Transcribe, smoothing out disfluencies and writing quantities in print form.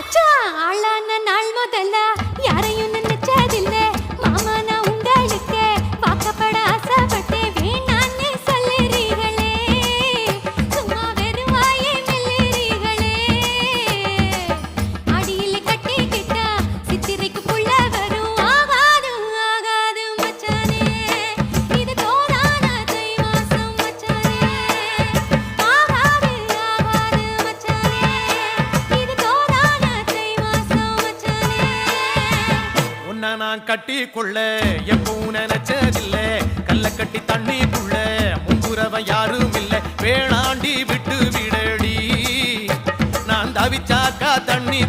மச்சான் ஆளான நாள் முதல்ல யாரையும் நினைச்சதில்ல மாமா நான் உங்களுக்கு வாக்கப்பட ஆசைப்பட்டேன் வேணான்னு சொல்லுறீங்களே சும்மா வெறும் வாயை மெல்லுறீங்களே அடியில் கட்டிக்கிட்டா சித்திரைக்கு புள்ள வரும் ஆகாது ஆகாது மச்சானே இது தோதான தை மாசம் மச்சானே ஆகாது ஆகாது மச்சானே இது தோதான தை மாசம் மச்சானே உன்னை நான் கட்டிக்கொள்ள எப்பவும் நினைச்சதில்ல கல்ல கட்டி தண்ணிக்குள்ள முன்புறவன் யாரும் இல்ல வேணாண்டி விட்டு விடடி நான் தவிச்சாக்கா தண்ணி